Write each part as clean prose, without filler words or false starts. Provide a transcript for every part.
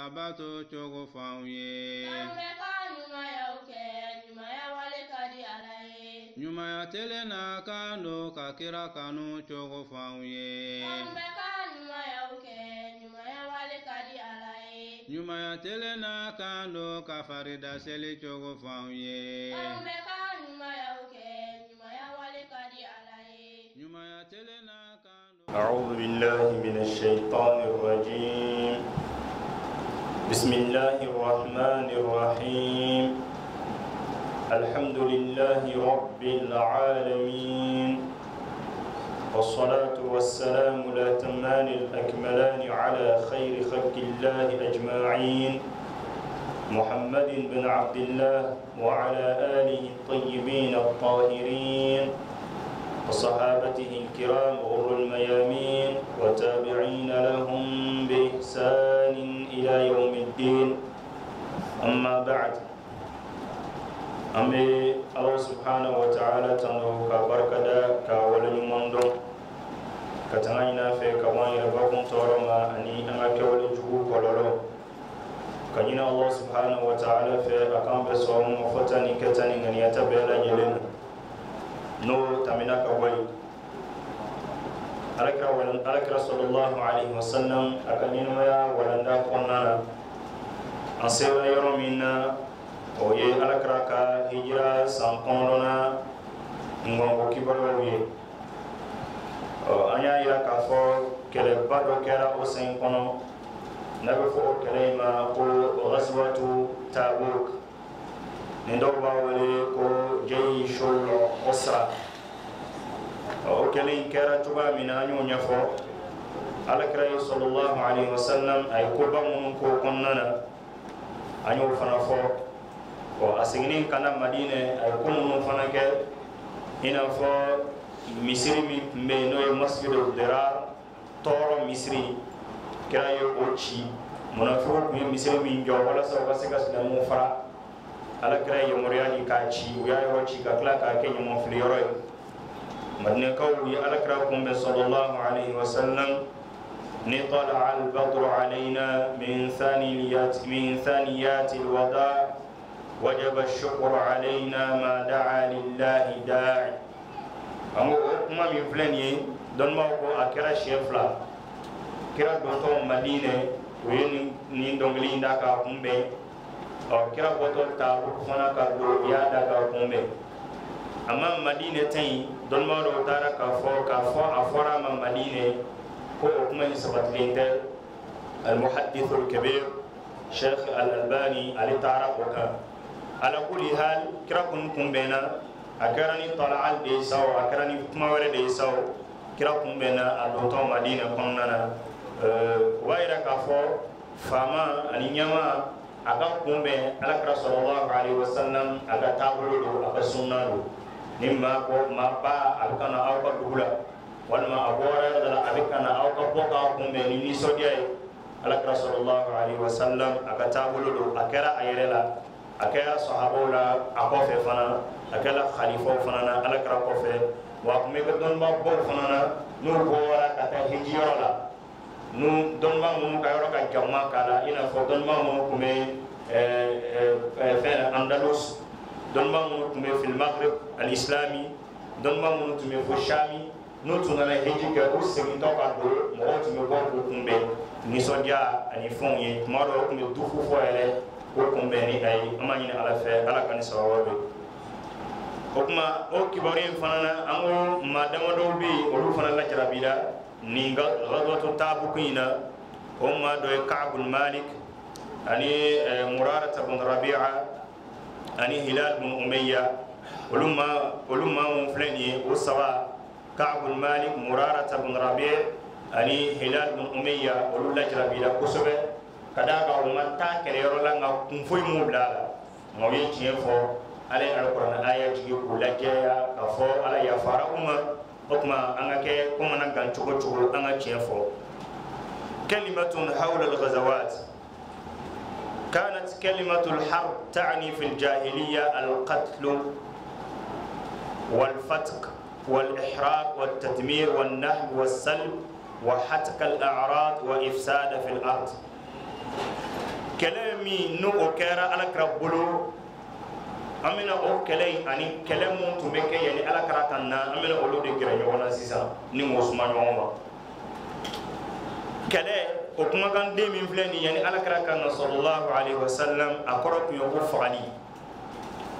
kabato chogo fauye nyuma ya tele na kando kakira kanu chogo fauye nyuma ya tele na kando kafarida seli chogo fauye nyuma ya tele na kando. أعوذ بالله من الشيطان الرجيم بسم الله الرحمن الرحيم الحمد لله رب العالمين والصلاة والسلام الأتمان الأكملان على خير خلق الله أجمعين محمد بن عبد الله وعلى آله الطيبين الطاهرين وصحابته الكرام غر الميامين وتابعين لهم بإحسان إلى يوم الدين أما بعد أمي الله سبحانه وتعالى تنو كبركة كاول يمندو كتناينا في كوان يربكم تورما أني أنا كول جوو كولولو كنينا الله سبحانه وتعالى في أقام بسوم وفتني كتني أن يتبعلا يلين نو تمنا كوي alakira sallallahu alaihi wasallam akanina ya walanda konnana ansewna yoro minna o ye alakira ka hijra sankondona ngongo kibarwa ye anya ira ka fo kele bado kera o sen kono nabe fo kele ma ko ghazwatu tabuk ndo ba wale ko jayshul usra o kele kera tuba minanyo nyafo alakira sallallahu alaihi wasallam ay ko ba mun ko konnana anyo fana fo ko asigni kana madine ay ko mun fana ke ina fo misri mi me no masjidul dirar toro misri kera yo ochi munafiqu mi misri mi jo wala sa wasiga sa mu fara alakira yo moriani ka chi ya yo chi ka kla ka ke mo flioro مدن قوي ألكركم صلى الله عليه وسلم نطلع البدر علينا من ثانيات الوداع وجب الشكر علينا ما دعا لله داعي أمو أمم يفلني دون موكو أكرا شيفلا كرا دوتو مدينة وين نيندونغلين داكا كومبي أو كرا بوتو تابو فنا كادو يا داكا كومبي amma madine tay don ma do tara ka fo afora ma madine ko kuma ni sabatlinte al muhaddith al kabir sheikh al albani ali tara ko ka ala kulli hal kira kun kumbena akarani tala al de saw akarani kuma wala de saw kira kumbena al to madine konnana waira ka fo fama ali nyama aga kumbe ala kra sallallahu alaihi wasallam aga tabulu aga sunnadu nimma ko mabba alkana awka dugula walma abora dala abikana awka boka ko me ni sodiay alakra sallallahu alaihi wasallam akatabulu do akara ayrela akara sahabola akofe fana akala khalifa fana alakra kofe wa ko me ko don ma bo fana no bora kata hijiola no don ma mo ka yoro ka jamma kala ina fo don ma mo ko me andalus don ma mo tume fil maghrib al islami don ma mo tume fo shami no tunana heji ka ko segi to ka do mo tume ko ko kumbe ni sodia ani fon ye mo do ko me dufu fo ele ko kumbe ni ay amani ala fe ala kan sawabe ko kuma o kibari fanana amo madama do bi o lu fana la jarabila ni ghazwatu tabukina o ma do ka'b bin malik ani murara ibn rabi'a ani hilal bin umayya ulumma muflani usawa ka'b bin malik murara bin rabi' ani hilal bin umayya ulul lajrabila kusobe kada ga umma ta kere yoro la nga kumfoy mu blala mo yi ci fo ale alquran aya ji ko lajaya ka fo ala ya fara umma hukma anga ke ko man gan chugo chugo anga ci fo kalimatun hawla al-ghazawat كانت كلمة الحرب تعني في الجاهلية القتل والفتك والإحراق والتدمير والنهب والسلب وحتك الأعراض وإفساد في الأرض kɛlɛ min n'o o kɛra alakira bolo an bɛna o kɛlɛ ani kɛlɛ mun tun bɛ kɛ yanni alakira ka na an bɛna olu de gɛrɛ ɲɔgɔn na sisan ni k'o suma ɲɔgɔn ma. kɛlɛ o kumakan den min filɛ nin yanni alakira ka na sallallahu alaihi wasallam a kɔrɔ tun ye ko fagali,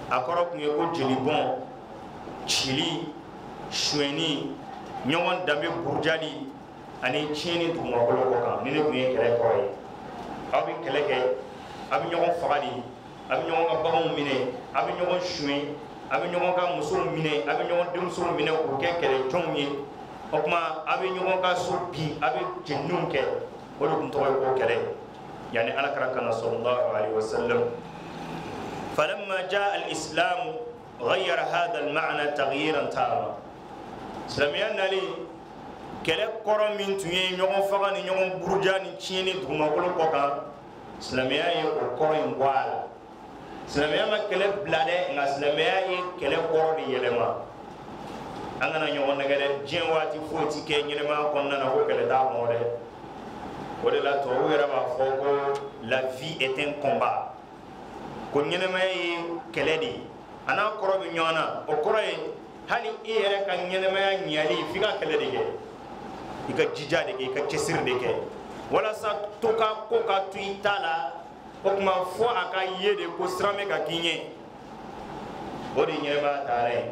a kɔrɔ tun ye ko jelibɔn, cili, suɲɛni, ɲɔgɔn danbe burujali ani tiɲɛni dugumakolo kɔ kan ni ne tun ye kɛlɛ kɔrɔ ye. aw bɛ kɛlɛ kɛ, a bɛ ɲɔgɔn fagali, a bɛ ɲɔgɔn ka baganw minɛ, a bɛ ɲɔgɔn suɲɛ, a bɛ ɲɔgɔn ka musow minɛ, a bɛ ɲɔgɔn denmusow minɛ k'u kɛ kɛlɛjɔnw ye. o tuma a bɛ ɲɔgɔn ka so bin, a bɛ jeniw kɛ. o de tun tɔgɔ ye ko kɛlɛ yanni alakira ka na sallallahu alaihi wasallam. falamma jaa al-islam ghayyara hadha al-ma'na taghyiran tama. silamɛya nalen kɛlɛ kɔrɔ min tun ye ɲɔgɔn faga ni ɲɔgɔn buruja ni tiɲɛni dugumakolo kɔ kan, silamɛya ye o kɔrɔ in bɔ a la. silamɛya ma kɛlɛ bila dɛ, nka silamɛya ye kɛlɛ kɔrɔ de yɛlɛma. an kana ɲɔgɔn nɛgɛ dɛ, diɲɛ waati foyi ti kɛ ɲɛnɛmaya kɔnɔna na ko kɛlɛ t'a kɔnɔ dɛ. o de la tubabuw yɛrɛ b'a fɔ ko la vie est un combat, ko ɲɛnɛmaya ye kɛlɛ de ye. a n'a kɔrɔ bɛ ɲɔgɔn na. o kɔrɔ ye hali i yɛrɛ ka ɲɛnɛmaya ɲɛli f'i ka kɛlɛ de kɛ, i ka jija de kɛ, i ka cɛsiri de kɛ, walasa to ka ko ka to i ta la. o tuma fɔ a ka ye de ko siran bɛ ka k'i ɲɛ. o de ye ɲɛnɛmaya taara ye.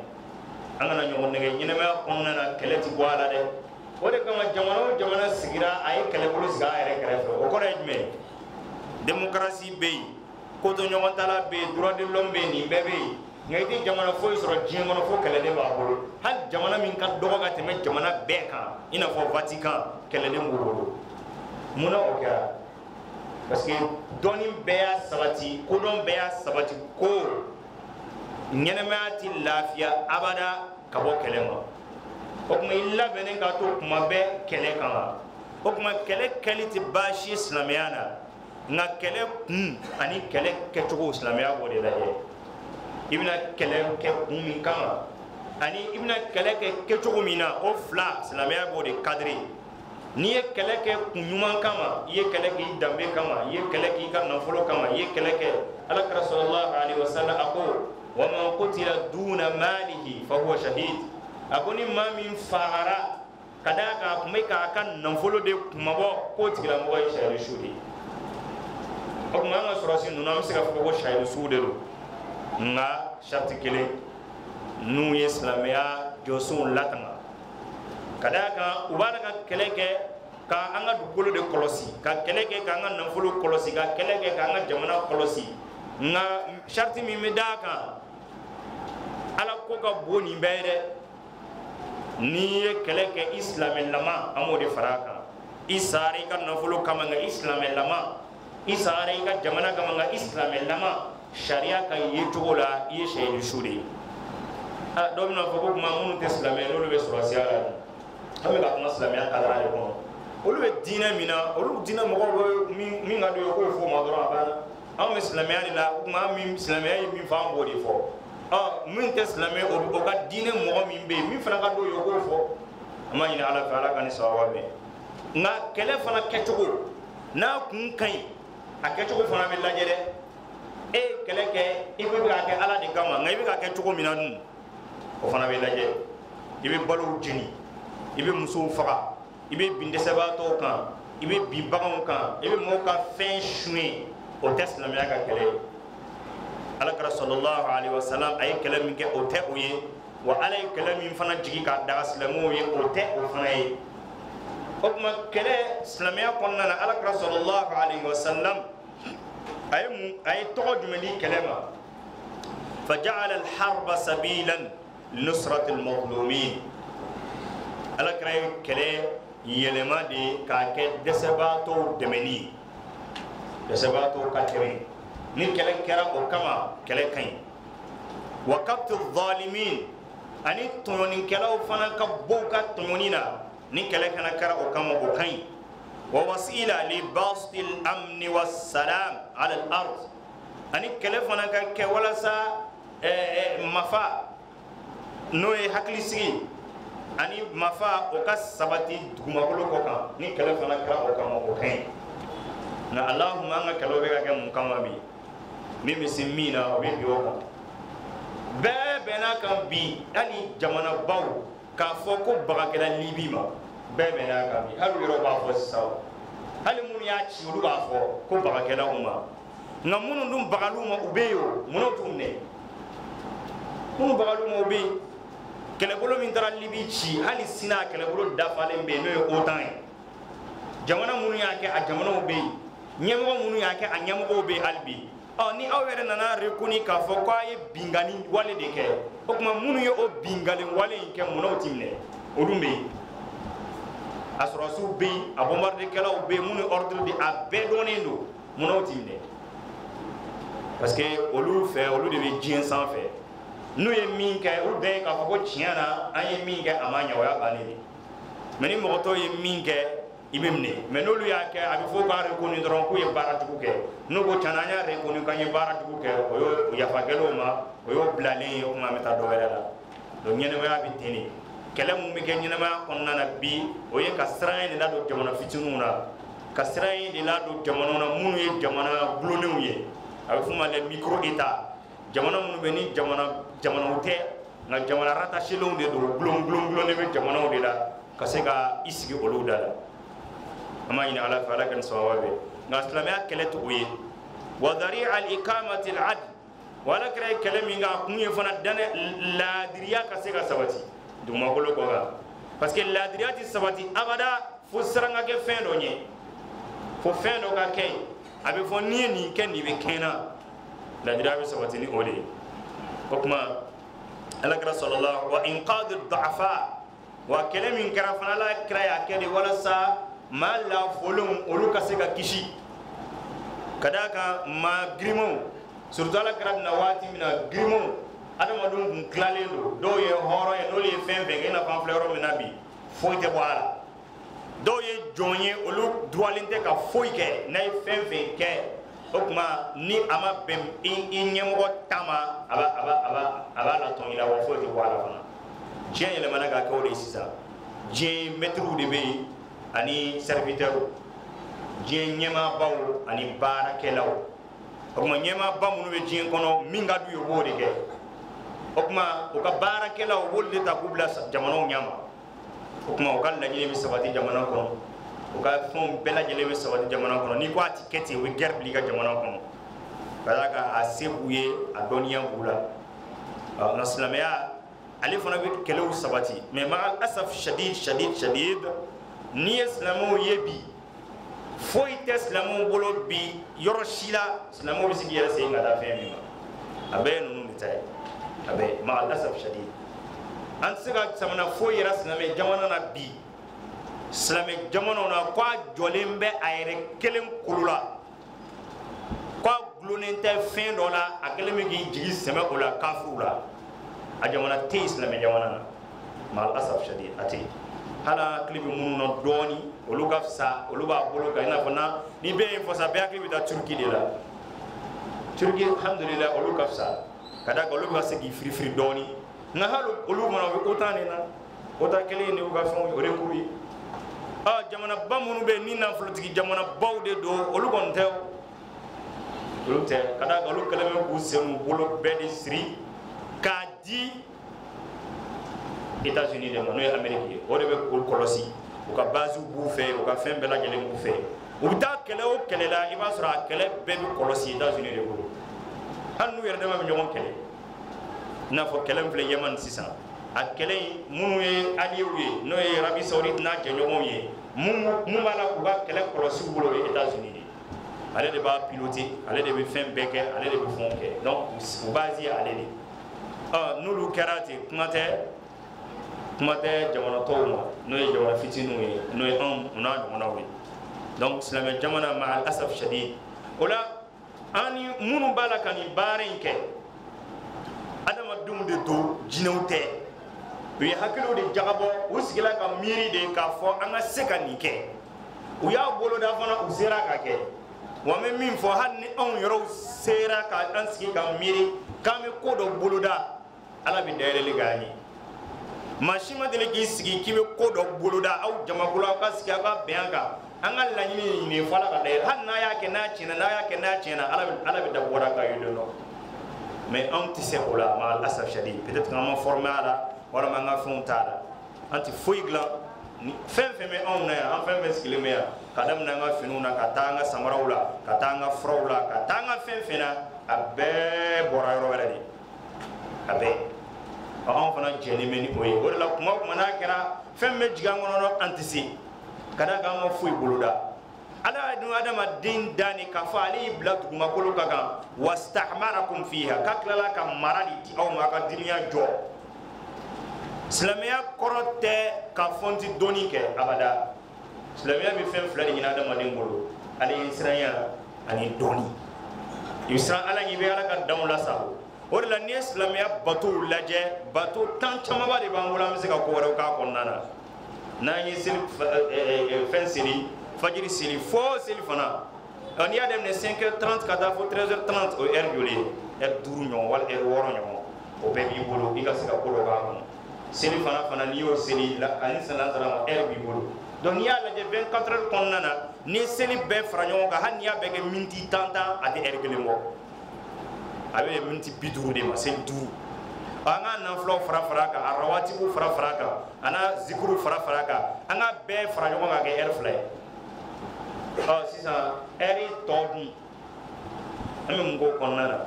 an kana ɲɔgɔn nɛgɛ, ɲɛnɛmaya kɔnɔna na kɛlɛ ti bɔ a la dɛ. o de kama jamana o jamana sigira a ye kɛlɛbolo sigi a yɛrɛ kɛrɛfɛ. o kɔrɔ ye jumɛn? démocratie bɛ yen, ko to ɲɔgɔn tala bɛ yen, droit de l'homme bɛ yen, nin bɛɛ bɛ yen. nka i tɛ jamana foyi sɔrɔ diɲɛ kɔnɔ fo kɛlɛden b'a bolo. hali jamana min ka dɔgɔ ka tɛmɛ jamana bɛɛ kan, i n'a fɔ Vatican, kɛlɛden b'u bolo. munna o kɛra? parce que dɔnni bɛɛ y'a sabati, kodɔn bɛɛ y'a sabati ko ɲɛnɛmaya ti lafiya abada ka bɔ kɛlɛ ma. o tuma i labɛnnen k'a to kuma bɛɛ kɛlɛ kan wa? o tuma kɛlɛ kɛli tɛ baasi ye silamɛya na, nka kɛlɛ kun ani kɛlɛ kɛcogo silamɛya b'o de lajɛ. i bɛna kɛlɛ kɛ kun min kama ani i bɛna kɛlɛ kɛ kɛcogo min na, o fila silamɛya b'o de kadiri. n'i ye kɛlɛ kɛ kun ɲuman kama, i ye kɛlɛ k'i danbe kama, i ye kɛlɛ k'i ka nafolo kama, i ye kɛlɛ kɛ alakira sallallahu alaihi wasallam a ko wa man qutila duna malihi fa huwa shahid. a ko ni maa min fagara ka d'a kan a tun bɛ k'a ka nafolo de kumabɔ, k'o tigilamɔgɔ ye shahidu su de ye. o tuma an ka sɔrɔsi ninnu an bɛ se k'a fɔ ko shahidu su de don, nka sariti kelen n'u ye silamɛya jɔsenw latanga, ka d'a kan u b'a la ka kɛlɛ kɛ ka an ka dugukolo de kɔlɔsi, ka kɛlɛ kɛ k'an ka nafolo kɔlɔsi, ka kɛlɛ kɛ k'an ka jamana kɔlɔsi. nka sariti min bɛ d'a kan, ala ko ka bon nin bɛɛ ye dɛ. n'i ye kɛlɛ kɛ i silamɛlama, an b'o de fara a kan. i sara i ka nafolo kama nka i silamɛlama, i sara i ka jamana kama nka i silamɛlama, sariya ka ye cogo la i ye shahidu su de ye. dɔw bɛna fɔ ko kuma minnu tɛ silamɛ n'olu bɛ sɔrɔsiya la, an bɛ ka kuma silamɛya taara de kɔnɔ. olu bɛ diinɛ min na, olu diinɛ mɔgɔw bɛ min ka d'u ye k'o fɔ o ma dɔrɔn a banna. anw bɛ silamɛya de la, o tuma silamɛya ye min fɔ an b'o de fɔ. min tɛ silamɛ o ka diinɛ mɔgɔ min bɛ yen min fana ka d'o ye o k'o fɔ. an b'a ɲini ala fɛ ala ka ni sababa bɛn. nka kɛlɛ fana kɛcogo n'a kun ka ɲi, a kɛcogo fana bɛ lajɛ dɛ. e ye kɛlɛ kɛ i bɛ k'a kɛ ala de kama, nka i bɛ k'a kɛ cogo min na dun, o fana bɛ lajɛ. i bɛ balow jeni, i bɛ musow faga, i bɛ bin dɛsɛbaatɔw kan, i bɛ bin baganw kan, i bɛ mɔgɔw ka fɛn suɲɛ, o tɛ silamɛya ka kɛlɛ ye. alakira sallallahu alaihi wasallam a ye kɛlɛ min kɛ o tɛ o ye, wa ala ye kɛlɛ min fana jigi k'a daga silamɛw ye o tɛ o fana ye. o tuma kɛlɛ silamɛya kɔnɔna na alakira sallallahu alaihi wasallam a ye tɔgɔ jumɛn di kɛlɛ ma? faja'ala al-harba sabilan linusrati al-mazlumin. alakira ye kɛlɛ yɛlɛma de k'a kɛ dɛsɛbaatɔw dɛmɛni ye, dɛsɛbaatɔw ka tɛmɛ. ni kɛlɛ kɛra o kama kɛlɛ ka ɲi. wa kabtu zalimin, ani tɔɲɔnikɛlaw fana ka bɔ u ka tɔɲɔni na, ni kɛlɛ fana kɛra o kama o ka ɲi. wa wasila li basti al-amni was-salam ala al-ard, ani kɛlɛ fana ka kɛ walasa mafa n'o ye hakilisigi ani mafa o ka sabati dugumakolo kɔ kan, ni kɛlɛ fana kɛra o kama o ka ɲi. na allahumma anga kalo be ka ke mun kama bi mimi simina o be bi o be na kan bi ani jamana baw ka fo ko bagakela libi ma be na kan bi halu yoro ba fo saw hali mun ya ci ulu ba fo ko bagakela umma na munu dum bagalu ma ubeyo muno tumne munu bagalu ma ubeyo kele bolo min tara libi ci hali sina kele bolo dafalen be no o tan jamana munu ya ke a jamana ubeyo nyemo munu ya ke a nyemo be albi ni awere nana rekuni ka fo ko ay bingani wale de ke o kuma munu yo o bingale wale ke muno timne o dumbe asrasu be abomar de kala o be munu ordre de a be donendo muno timne parce que olu fait olu de be jien sans fait nous ye min ke o de ka fo ko chiana an ye min ke amanya wa banini meni mo to ye min ke ibemne mais nolu ya ke abi fo ka rekoni doron ko ye baratu ke no go tananya rekoni kan ye baratu ke o yo ya fagelo ma o yo blale o ma meta do wala do nyene ma bi tini kele mu mi ke nyene ma konna na bi o ye ka sran ni la do jamana fitununa ka sran ni la do jamana na munu ye jamana blone ye abi fu ma le micro état jamana munu be ni jamana ute na jamana rata shelo de do blon ne be jamana de la ka se ka isigi olu dala ama ina ala fala kan sawabe na islamia kelet uye wa dari'a al-iqamati al-adl wala kray kalami nga kunye fana dane la diriya ka se ka sabati duma holo ko ga parce que la diriya ti sabati abada fo saranga ke fendo nye fo fendo ka kay abe fo ni ken ni be kena la diriya be sabati ni ode kokma ala kra sallallahu wa inqad ad-du'afa wa kalami kra fana la kraya kede wala sa ma la folum olu ka se ka kishi kadaka ma grimo surtout ala karab na wati mina grimo adama dum klalendo do ye horo e no le fembe ngena pan fleur mina bi foite wala do ye jonye olu droalinte ka foike nay fembe ke okuma ni ama bem in nyemo tama aba la ton ila wa foite wala fana jien le managa ka wori sisa jien metru de be ani serviteur jien nyema baw ani bara kelaw okuma nyema bamu no be jien kono minga du yo bode ke okuma o ka bara kelaw wolde ta kubla jamano nyama okuma o kala nyele mi sabati jamano kono o ka fon bela jele mi sabati jamano kono ni ko atikete we gerb liga jamano kono balaka asebuye adonia bula na islamia ali fana be kelaw sabati mais ma al asaf shadid ni islamu yebi foi te islamu bolo bi yoroshila islamu bi sigi yase ngada femi abe nunu bitay abe ma al asaf shadid an siga samana foi islamu jamana na bi islamu jamana na kwa jolembe ayre kelen kulula kwa glonente fin dola akeleme gi jigi sema ola kafula a jamana te islamu jamana na ma al asaf shadid ati hala klibi munu no doni olu gafsa olu ba bolo ka ina fana ni be fo sa be klibi da turki de la turki alhamdulillah olu gafsa kada ko olu ga se gi free doni na halu olu mana be otane na ota kele ni uga fon ore kubi jamana ba munu be ni na flotigi jamana bawde do olu gon tew olu te kada ko olu kele me ku semu bolo be de sri kadi États-Unis de mon Amérique o de be ko kolosi o ka base bu fe o ka fen bela jelen bu fe o ta kele o kele la i ba sura kele be bi kolosi États-Unis de ko hanu yerde ma ñogon kele na fo kele mfle Yemen sisan a kele munu ye aliyewu no ye Arabie Saoudite na je ñogon ye mu bala ko ka kele kolosi bu lo États-Unis de ale de ba piloter ale de be fen beke ale de be fon ke donc o base ale de nulu karate kumate jamana tawma no ye jamana fitinu ye no ye una jamana we donc islamé jamana ma al asaf shadid ola ani munu bala kani baren ke adama dum de do jinawte wi hakilo de jagabo usigila ka miri de ka fo anga sekani ke u ya bolo da fana usera ka ke wa men min fo hanni on yoro sera ka ansiki ka miri kame ko do bolo da ala bi dele ligani mashima dele ki sigi kibe ko do boloda aw jama bolo ka sigi ka beanga anga la ni fala ka de han na ya ke na china ala be da bora ka yudo no mais on ti se ola ma al asaf shadid peut-être qu'on m'a formé ala wala ma nga fon tada anti foigla ni fem me on na en fem skile me ya kadam na nga finuna ka tanga samarawla ka tanga frawla ka tanga fem na abe bora yoro wala di abe on fana jeni meni oyi wala kuma na kera fem me jiga ngono antisi kada ga mo foy buluda ala du adama din dani ka fali blad kuma kolo kaga wastahmarakum fiha kaklala ka maradi ti aw ma ka dunya jo islamia korote ka fonti doni ke abada islamia bi fem flani ina adama din bulu ali israya ani doni isra ala ngi be ala ka dawla sabu or la ni islamia batu laje batu tan chama ba de bangula mi se ka ko wara ka konnana nani sil fin sili fajiri sili fo sili fana on y a dem ne 5h30 kada fo 13h30 o heure yole heure duru nyon wal heure woro nyon o be bi bolo iga sika bolo ba ko sili fana ni o sili la ani sana zara heure bi bolo donc y a la de 24 heures konnana ni sili be franyo ga han ya be ke minti tanta ade heure gele mo abe minti biduru de ma sel duru anga nan flo fara ka arawati bu fara ka ana zikru fara ka anga be fara yo ga ke air fly si sa eri todi ame mungo konnana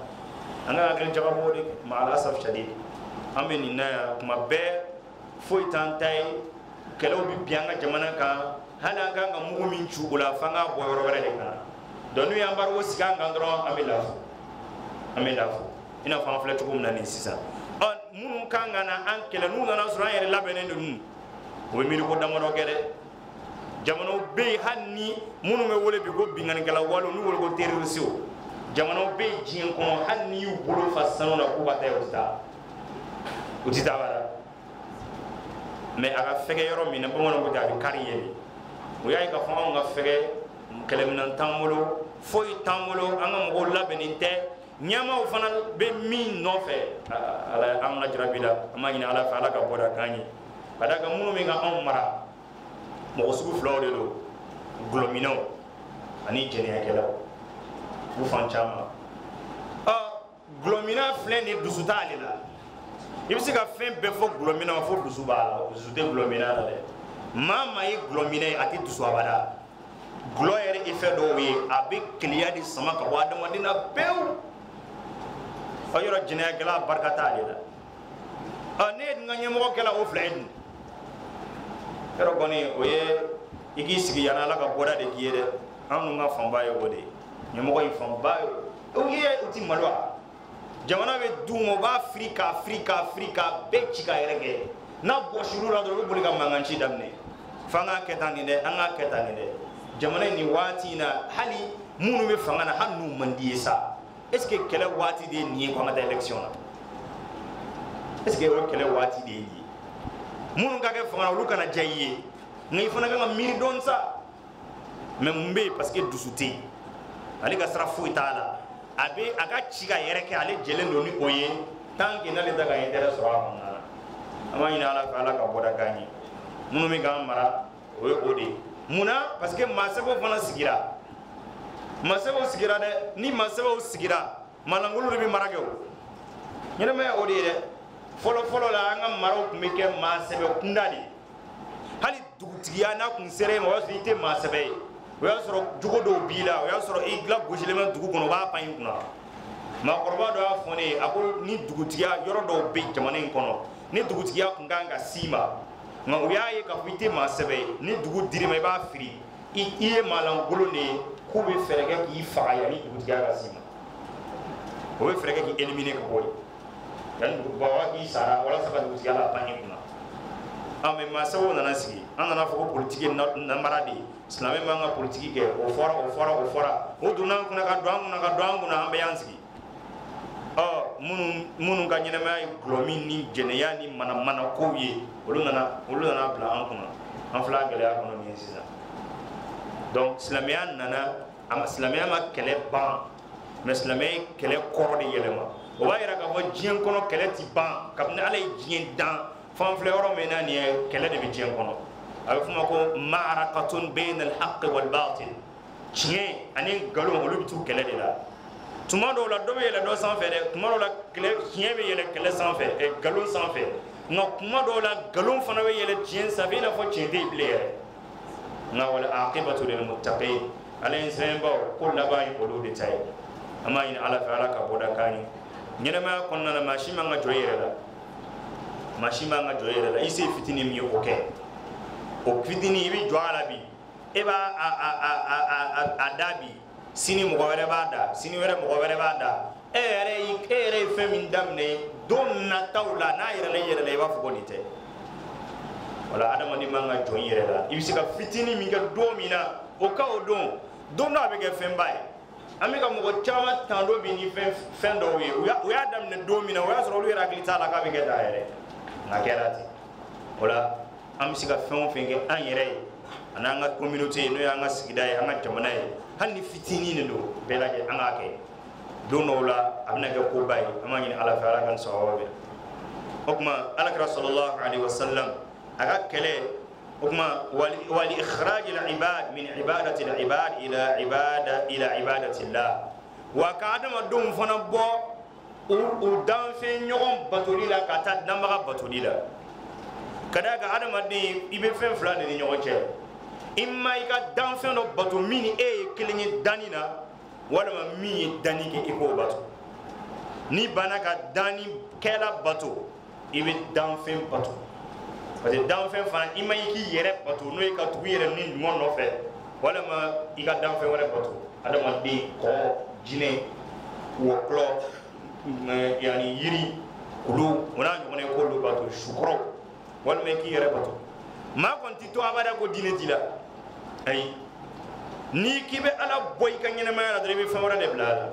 anga ga jawabo de ma ala saf shadid ambe ni na kuma be foi tantai kelo bi bianga jamana ka hala ga nga mugo min chugula fanga boyoro wala de kana donu yambar wo siga ngandro ame lafu ina fa fle tukum na ni sisa munu kangana ankele nu na sura yere labene ndum o mi ko damano gede jamano be hanni munu me wole bi go bingan gala walo nu wol go terrorisiu jamano be jin ko hanni yu bulu fasano na ko bata utita bara me aga fege yoro mi na bomono go tabi kariyeli o yayi ka fama nga fege kele minan tamulo foy tamulo anga mo labene te nyama o fana be min nofe ala amna jirabila amani ala fa ala ka boda kani badaga munu mi ga on mara mo sugu flore do glomino ani jeni akela bu fan chama glomina flene dusuta alila ibisi ka fen be fo glomina fo dusuba dusute glomina la de mama yi glomina ati dusu abada gloire effet do wi abi kliya di sama ka wada madina pew ayoro jine gala barkata alila ne nganye mo kala o flaid ero goni oye igi sigi yana la ka boda de giede anu nga famba yo bode nyemo ko famba o ye uti malwa jamana be dumo ba afrika be chika yerege na bo shuru la do buli ka manganchi damne fanga ketani de anga ketani de jamana ni wati na hali munu be fanga na hannu mandiyesa est-ce que quelle wati de ni ko ngata election na est-ce que o quelle wati de ni munu ka ke fanga lu kana jayiye ngi fana ka miri don sa mais mbe parce que dusuti ali ka sara fu itala abe aga chiga yereke ale jelen do ni oye tant que na le daga intérêt so amana ama ina ala ka boda gani munu mi ga mara o ode muna parce que masebo fana sigira masebo sigira de ni masebo sigira malangulu bi maragew nyene me ode de folo la anga maro kumike masebe kundali hali dugutiya na kun sere ma wasu ite masebe o ya soro jugo do bila o ya soro igla gojilema dugu kono ba payin kuna ma korba do afone ako ni dugutiya yoro do be jamane kono ni dugutiya kunganga sima nga o ya ye ka fite masebe ni dugu dirima ba firi iye malangulu ne ku be ferege ki faaya ni dugutiya ga sima o be ferege ki eliminer ko boy dan bawa ki sara wala saka dugutiya la payin kuna ame masawo nana sigi anana foko politique na maradi islamé manga politique ke o fora o dunan kuna ka doangu na ambe yansigi munu ka nyene may glomi ni jeneya ni mana ko ye olu nana bla an kuna an fla gele a kono ni sisa donc islamé nana am islamé ma kele ban mais islamé kele kor de yelema o ba ira ka fo jien kono kele ti ban kabne alay jien dan fan fleur mena ni kele de bien kono أفهمكم معركة بين الحق والباطل تشين أني قالوا هلو بتو كلا دلا تما دولا دوبي يلا دو سانفه تما دولا كلا تشين بي يلا كلا سانفه قالوا سانفه نو تما دولا قالوا فنا بي يلا تشين سافي لا فو تشين دي بلير نا ولا عاقبة للمتقين على إنسان باو كل باي قلو دي تاي أما إن على فعلا كبودا كاني نينما كنا ماشي ما جوير لا ماشي ما جوير لا يسي فتني ميو أوكي o fitini bi joala bi e ba adabi sini mo were ba da sini were mo were ba da ere femin damne don na tawla na yere le ba fu bonite wala adama di manga jon yere la ibi sika fitini mi ga do mina o ka o don na be ge fem bay ami ka mo chama tando bi ni fen do we ya damne do mina wa so lo yera glita la ka be ge da yere na kerati wala am siga fen ke an yere ananga communauté no ya nga sigida ya nga jamana ye hanni fitini ne do belaje anga ke dono la abna ga ko bay amani ala fa ala kan sawabe hukma alakra sallallahu alaihi wasallam aga kele hukma wal ikhraj al ibad min ibadati al ibad ila ibadati allah wa kadama dum fana bo u dan fe nyogon batoli la kata damaga batoli la kada ga adamaden ibe fen fula de ni ɲɔgɔn cɛ imma I ka danfɛn dɔ bato min ye kelen ye danni na walima min ye danni kɛ I k'o bato ni banna ka danni kɛla bato I bɛ danfɛn bato parce que danfɛn fana imma I k'i yɛrɛ bato n'o ye ka tugu I yɛrɛ ni ɲuman nɔfɛ walima I ka danfɛn wɛrɛ bato adamaden kɔgɔ jinɛ wɔkulɔ yani yiri kulu o n'a ɲɔgɔnna I k'olu bato sukɔrɔ walima ki yere bato ma kon ti to abada ko dine dila ay ni kibe ala boy ka nyene ma la drebe fawra de blala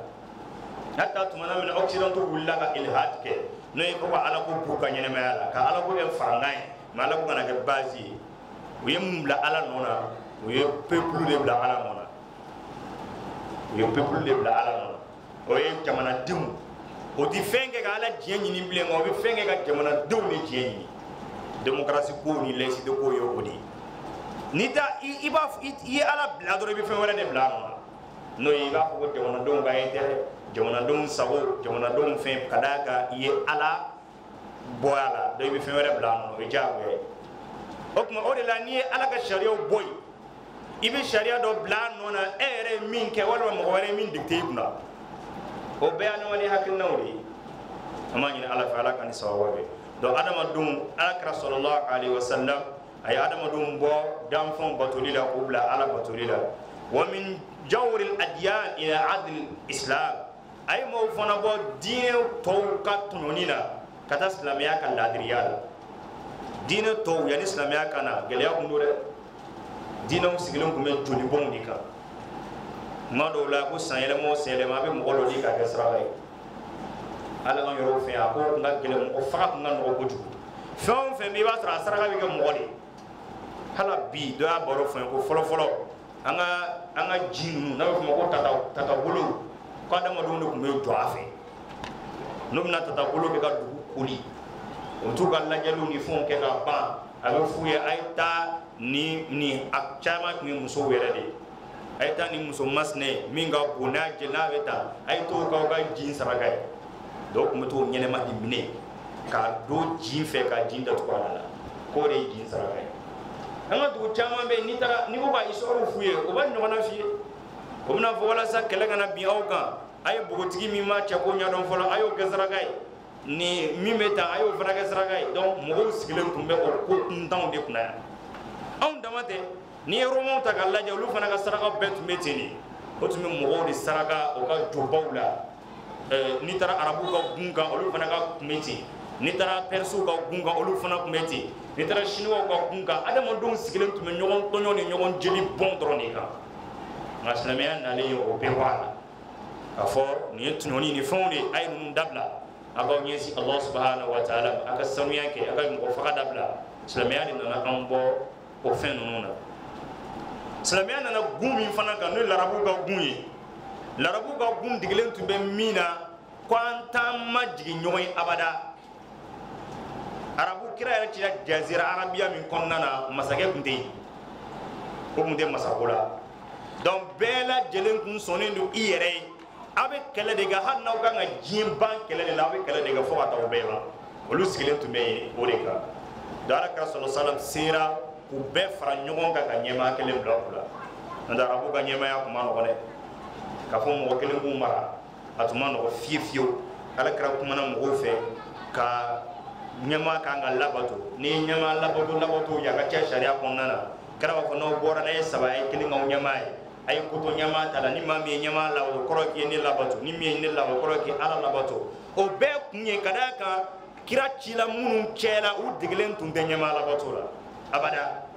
hatta tumana min occident to wulla ka ilhad ke no ko ala ko bu ka nyene ma la ka ala ko en farangay ma la ko kana ke basi uyem la ala nona uye peuple de bla ala nona uye peuple de bla ala nona oye jamana dum o di fenge ka ala jien ni bile ngo bi fenge ka jamana dum ni jien ni démocratie ko ni laïcité ko yo odi nita iba I ala bla do be fe wala de bla no iba ko jamana don ga ite jamana don sawo jamana don fe kadaka I ala boyala do be fe wala bla no jabe okuma ode la ni ala ka sharia boy ibe sharia do bla no na ere min ke wala mo wala min dicté kuna o be an wali hakil nawri amani ala fa ala kan sawabe do adama dum akra sallallahu alaihi wasallam ay adama dum bo dam fon batulila qubla ala batulila wa min jawr al adyan ila adl islam ay mo fona bo dine to katunonina kata islamiya kan ladriyal dine to yani islamiya kana geleya kundure dine sigilon kume joli bon dika mado la ko sanyele mo selema be mo golo dika gasra ala kan yoro fe ko nga gele mo fa nga no ko jugu fon fe mi ba tra sara ga mo goli hala bi do ya boro fe ko folo anga jinu na ko mo ko tata bolo ko da mo do no ko me do afe no na tata bolo be ga du kuli o tu ga la jalu ni fon ke ga ba aba fuye ayta ni akchama ni muso were de ayta ni muso masne minga bona jela beta ayto ka ga jin sara ga donc muto nyene ma dimine ka do jin fe ka jin da to ala ko re jin sara ga anga do chama be ni tara ni ko ba isoro fuye o ba nyona fiye ko na fo wala sa kala kana bi awka ay bogotigi mi ma cha ko nya don folo ayo gazara ga ni mi meta ayo fraga sara ga donc mo sigilen tumbe o ko ndan de kuna on damate ni romo ta kala ja lu fana ga sara ga bet metini o tumi mo di sara ga o ka jobawla ni tara arabu ka gunga olu fana ka kumeti ni tara persu ka gunga olu fana kumeti ni tara chinois ka gunga adama don sigilen tume ɲɔgɔn tɔɲɔ ni ɲɔgɔn jeli bɔn dɔrɔn de kan nka silamɛya nalen ye o bɛɛ bɔ a la k'a fɔ nin ye tunɔni ni fɛnw de a ye ninnu dabila a k'aw ɲɛsin Allah subhanahu wa ta'ala a ka sanuya kɛ a ka mɔgɔ faga dabila silamɛya de nana an bɔ o fɛn ninnu na silamɛya nana gun min fana kan n'o ye larabu ka gun ye larabu ka gun digilen tun bɛ min na ko an t'an ma jigin ɲɔgɔn ye abada arabu kira yɛrɛ cira jazira arabiya min kɔnɔna na masakɛ kun tɛ yen o kun tɛ masako la donc bɛɛ lajɛlen kun sɔnnen don i yɛrɛ ye a bɛ kɛlɛ de kɛ hali n'aw kan ka diɲɛ ban kɛlɛ de la a bɛ kɛlɛ de kɛ fo ka taa o bɛɛ ban olu sigilen tun bɛ yen o de kan donc alakira sɔlɔ salam sera k'u bɛɛ fara ɲɔgɔn kan ka ɲɛmaa kelen bila u la n'o tɛ arabu ka ɲɛmaaya kun ma nɔgɔn dɛ k'a fɔ mɔgɔ kelen k'u mara a tun ma nɔgɔn fiyewu fiyewu alakira kumana mɔgɔw fɛ ka ɲɛmaa kan ka labato ni ɲɛmaa labato ya ka cɛ sariya kɔnɔna na kɛra b'a fɔ n'aw bɔra n'a ye saba ye kelen k'aw ɲɛmaa ye a ye koto ɲɛmaa ta la ni maa min ye ɲɛmaa labato kɔrɔ k'i ye ne labato ni min ye ne labato kɔrɔ k'i ala labato o bɛɛ kun ye ka d'a kan kira cila minnu cɛla u degelen tun tɛ ɲɛmaa labato la abada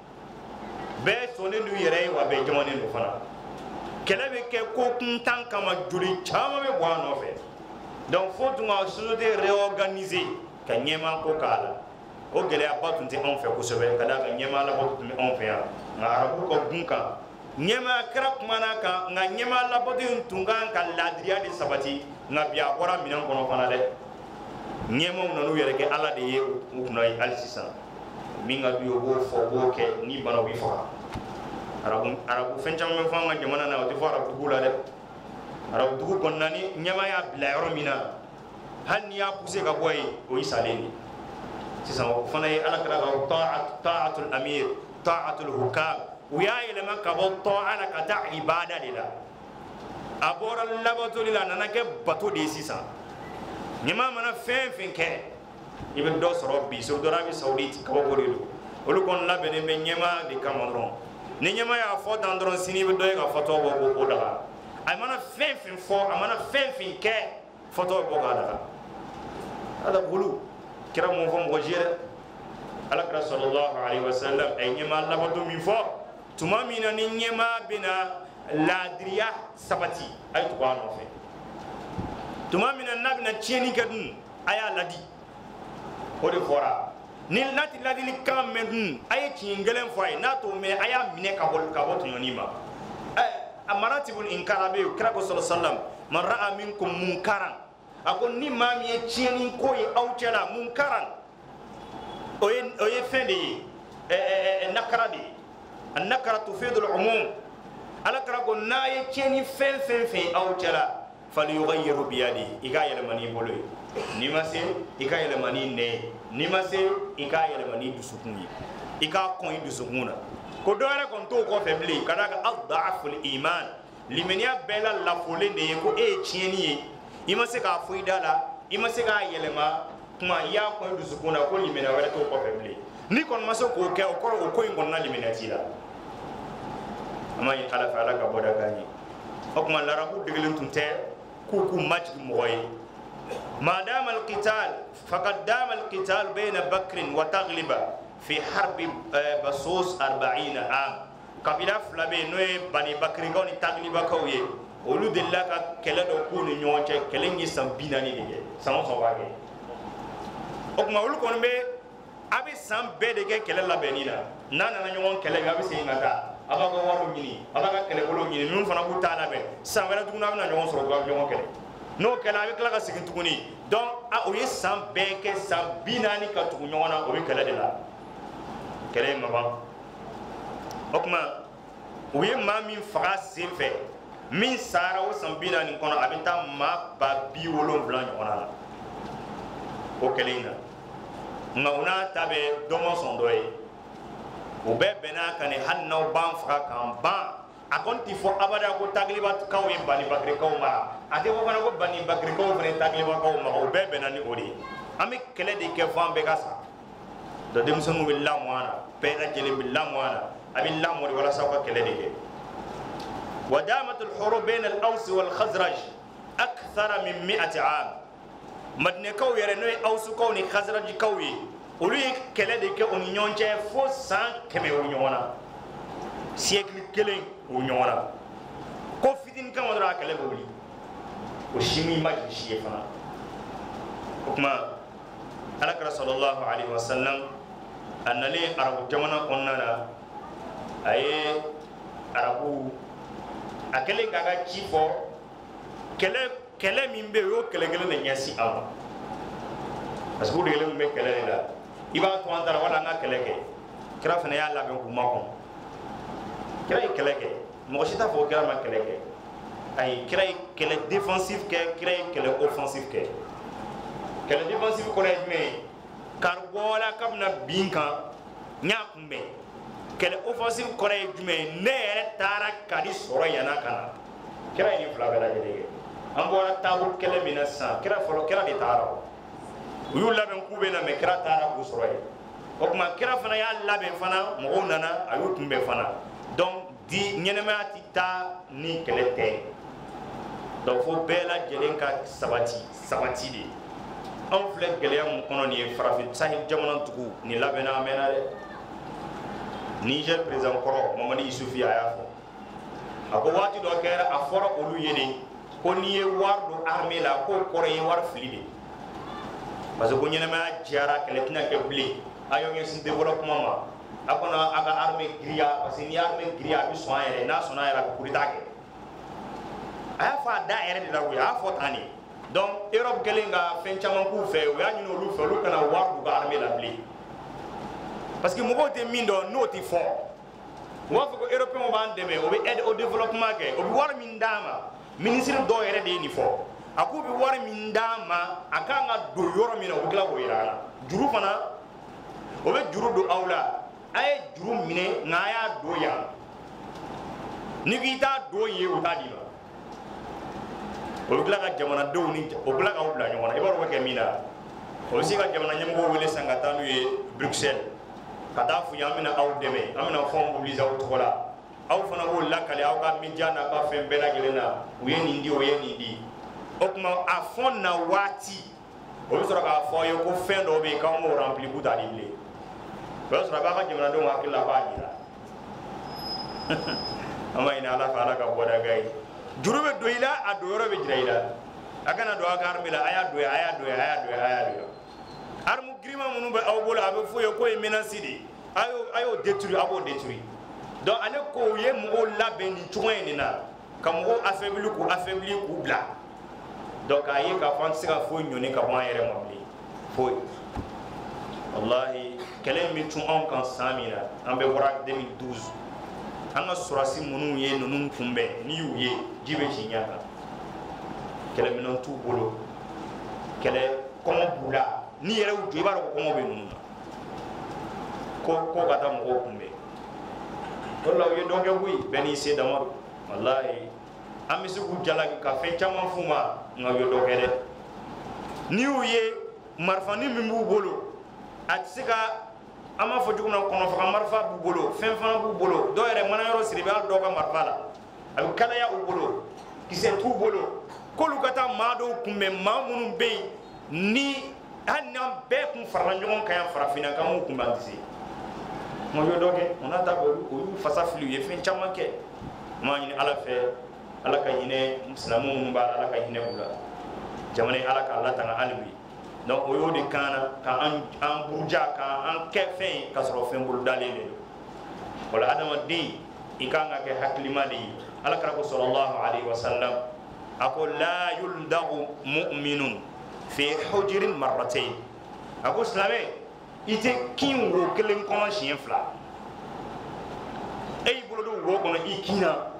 bɛɛ sɔnnen d'u yɛrɛ ye wa bɛɛ jamanen don fana kɛlɛ bɛ kɛ ko kuntan kama joli caman bɛ bɔ a nɔfɛ donc fo tun ka société réorganiser ka ɲɛmaa ko k'a la o gɛlɛyaba tun tɛ anw fɛ kosɛbɛ ka d'a kan ɲɛmaa labato tun bɛ anw fɛ yan nka arabu ka gun kan ɲɛmaa kɛra kumana kan nka ɲɛmaa labato in tun kan ka laadiriya de sabati nka bi a bɔra minɛn kɔnɔ fana dɛ ɲɛmaaw nan'u yɛrɛ kɛ ala de ye u kunna ye hali sisan min ka d'u ye o b'o fɔ o b'o kɛ ni bana u bɛ faga arabu fɛn caman bɛ fɔ an ka jamana na o tɛ fɔ arabu dugu la dɛ arabu dugu kɔnɔna ni ɲɛmaa y'a bila yɔrɔ min na hali n'i y'a poussé ka bɔ yen o y'i salen de sisan o fana ye alakira ka ta'atul amir ta'atul hukam u y'a yɛlɛma ka bɔ ta'a la ka taa ibada de la a bɔra labatoli la a nana kɛ bato de ye sisan ɲɛmaa mana fɛn fɛn kɛ i bɛ dɔ sɔrɔ bi surtout Arabie Saoudite kabako de don olu kɔni labɛnnen bɛ ɲɛmaa de kama dɔrɔn ni ɲɛmaa y'a fɔ tan dɔrɔn sini i bɛ dɔ ye ka fɔtɔ bɔ k'o daga a mana fɛn fɛn fɔ a mana fɛn fɛn kɛ fɔtɔ bɛ bɔ k'a daga hada bulu kira mun fɔ mɔgɔ si ye dɛ alakira sallallahu alaihi wasallam a ye ɲɛmaa labato min fɔ tuma min na ni ɲɛmaa bɛna laadiriya sabati a ye tugu a nɔfɛ tuma min na n'a bɛna tiɲɛni kɛ dun a y'a ladi o de fɔra ni n'a tɛ ladilikan mɛn dun a ye tiɲɛ gɛlɛn fɔ a ye n'a t'o mɛn a y'a minɛ ka bɔ tɔɲɔni ma a maratibul inkar bɛ yen kira ko sallallahu alaihi wasallam man ra'a minkum munkaran a ko ni maa min ye tiɲɛni ko ye aw cɛla munkaran o ye fɛn de ye nakara de ye a nakara tufidul umum alakira ko n'a ye tiɲɛni fɛn fɛn fɛn aw cɛla falyughayyiru biyadihi i k'a yɛlɛma n'i bolo ye n'i ma se i ka yɛlɛma n'i nɛ ye n'i ma se i k'a yɛlɛma n'i dusukun ye i k'a kɔn i dusukun na ko dɔ wɛrɛ kɔni t'o kɔfɛ bilen ka d'a kan ad-da'aful iman limaniya bɛɛ la lafolen de ye ko e ye tiɲɛni ye i ma se k'a fɔ i da la i ma se k'a yɛlɛma kuma i y'a kɔn i dusukun na ko limaniya wɛrɛ t'o kɔfɛ bilen n'i kɔni ma se k'o kɛ o kɔrɔ o ko in kɔnɔna limaniya t'i la an b'a ɲini ala fɛ ala ka bɔda k'an ye o tuma larabu degelen tun tɛ k'u k'u majigin mɔgɔ ye ما دام القتال فقد دام القتال بين بكر وتغلب في حرب بصوص 40 عام قبيلة فلابي نوي بني بكر غوني تغلب كوي ولو دلا ka kɛlɛ dɔ k'u ni ɲɔgɔn cɛ kɛlɛ ye san 40 de kɛ san o san b'a kɛ o tuma olu kɔni bɛ a bɛ san bɛɛ de kɛ kɛlɛ labɛnni na n'a nana ɲɔgɔn kɛlɛ a bɛ segin ka taa a b'a ka wariw ɲini a b'a ka kɛlɛbolo ɲini ninnu fana b'u ta labɛn san wɛrɛ tuguni a bɛna ɲɔgɔn sɔrɔ a bɛ ɲɔgɔn kɛlɛ n'o kɛla a bɛ tila ka segin tuguni donc o ye san bɛɛ kɛ san 40 ka tugu ɲɔgɔn na o bɛ kɛlɛ de la kɛlɛ in ma ban o tuma u ye maa min faga sen fɛ min sara o san 40 kɔnɔ a bɛ taa maa ba 70 ɲɔgɔn na o kɛlɛ in na nka u n'a ta bɛ dɔ ma sɔn dɔ ye u bɛɛ bɛnna kan hali n'aw b'an faga k'an ban a kɔni tɛ fɔ abada ko taglibakaw ye bani bakirikaw mara a tɛ fɔ fana ko bani bakirikaw fana ye taglibakaw mara o bɛɛ bɛnna ni o de ye an bɛ kɛlɛ de kɛ fo an bɛɛ ka sa dɔ denmisɛnninw bɛ lamɔ an na bɛɛ lajɛlen bɛ lamɔ an na a bɛ lamɔ de walasa aw ka kɛlɛ de kɛ wa damatul hurub bayna al-aws wal khazraj akthara min 100 am madinɛkaw yɛrɛ n'o ye awsukaw ni khazrajikaw ye olu ye kɛlɛ de kɛ u ni ɲɔgɔn cɛ fo san 100 o ɲɔgɔn na siècle kelen o ɲɔgɔn na ko fitini kama dɔrɔn a kɛlɛ bɛ wuli o si min ma k'i si ye fana o tuma alakira sallallahu alaihi wasallam a nalen arabu jamana kɔnɔna na a ye arabu a kɛlen k'a ka ci fɔ kɛlɛ min bɛ yen o y'o kɛlɛ kelen de ɲɛsin a ma parce que o de kelen tun bɛ kɛlɛ de la iba to andara wala nga keleke kira fana ya laben ku makon kira yi keleke mo shita fo kira ma keleke ay kira yi kele défensif ke kira yi kele offensif ke kele défensif ko lay me kar bola kam na binka nya kumbe kele offensif ko lay me ne tara kadi soro yana kana kira yi fla bela jede an bora tabu kele mina sa kira folo kira de tara uyu laben kube na me kira tara ku soro yi o kuma kira fana ya laben fana mo nana ayu tumbe fana donc di ñenema ti ta ni kele te donc fo bela jelen ka sabati de on flek gele am kono ni farafin sahib jamana tuku ni labena mena de Niger président koro Mamadi Isufi aya fo ako wati do kera a fora olu yene ko ni e wardo armée la ko koro e war flide parce que ko ñenema jiara kele tina ke bli ayo ngi sin développement ma akona aga armée gria parce que ni armée gria bi soin ere na sona era ko ditake aya fa da ere de la wi a fo tani donc Europe gelenga fen chaman ku fe o ya ñu no lu fe lu kana war du armée la bli parce que mo ko te mindo no ti fo wa fa ko européen ba ndeme o be aide au développement ke o bi war min dama ministre do ere de ni fo aku bi war min dama akanga do yoro mina o gila ko irana juru fana o be juru do awla ay juru mine ngaya do ya ni kita do ye o tadi ba o gila ka jamana do ni o gila ka ubla nyona e baro ke mina o si ka jamana nyam go wele sangata nu ye Bruxelles kata fu yamina aw deme amina fon mobiliser aw tola aw fana wo lakale aw ka mijana ka fen bela gelena o ye ni ndi o ye ni ndi o kuma a fon na wati o bi soro ka fo yo ko fen do be ka mo rempli buta dible o soro ba ka jamana do hakila ba dira ama ina ala fa ala ka boda gay jurube do ila a do yoro be jira ila akana do aka armila aya do armu grima munu be aw bola abe fo yo ko e menacide ayo détruire abo détruire donc ale ko ye mo laben ni tsoen ni na kam ko affaibli ku bla donc ayi ka fan sika fo nyoni ka bon yere mobli fo wallahi kelen mi tun on kan samina ambe wora 2012 anga surasi munu ye nunun kumbe ni uye jibe chinyaka kelen mi non tu bolo kele komo bula ni yere u ibaro ko komo be nunu ko kata mo kumbe wala ye donge wi beni se damaru wallahi amisi ku jalagi ka fe chama fuma ngayo dogere ni uye marfani mimbu bolo atsika ama fo juguna kono fa marfa bu bolo fen fa bu bolo do yere mana yoro siribe al doga marfala ab kala ya u bolo kise tu bolo ko lu kata mado kumbe mamunun be ni annam be kun faranjon kan farafina kan mu kumba disi mo yo doge on ata bolu ko yu fasa flu ye fen chama ke ma ni ala fe ala ka yine muslamu mun ba ala ka yine bula jamane ala ka Allah tanga alwi donc o yo de kana ka an burja ka an kefen ka soro fen bul dalele wala adama di ikanga ke haklima di ala ka ko sallallahu alaihi wasallam ako la yuldagu mu'minun fi hujrin marratayn ako islame ite kin wo kelen kono chien fla ey bolo do wo kono ikina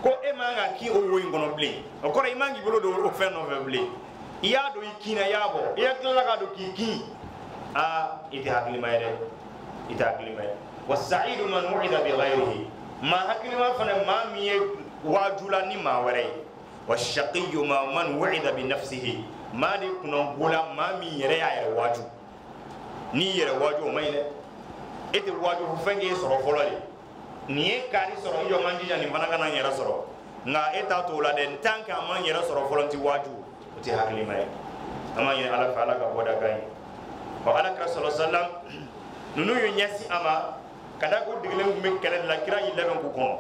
ko e manga ki o wo ngono ble o ko e mangi bolo do o fe no ble iya do ikina yabo iya kala ka do kiki ite hakli mayre ite hakli mayre was-sa'idu man wu'ida bi ghayrihi ma hakli ma fana ma mi wajula ni ma ware wash-shaqiyyu ma man wu'ida bi nafsihi ma de kuno bula ma mi yere ya yere waju ni yere waju o mayne ite waju fu fenge soro folole ni e kari soro yo manji jani fana kana yere soro nga eta to la den tanka man yere soro folonti waju ti hakli may ama yene ala fa ala ka boda gay ko ala ka sallallahu alaihi wasallam nunu yu nyasi ama kada ko digle ngum kele la kira yi leben ko kono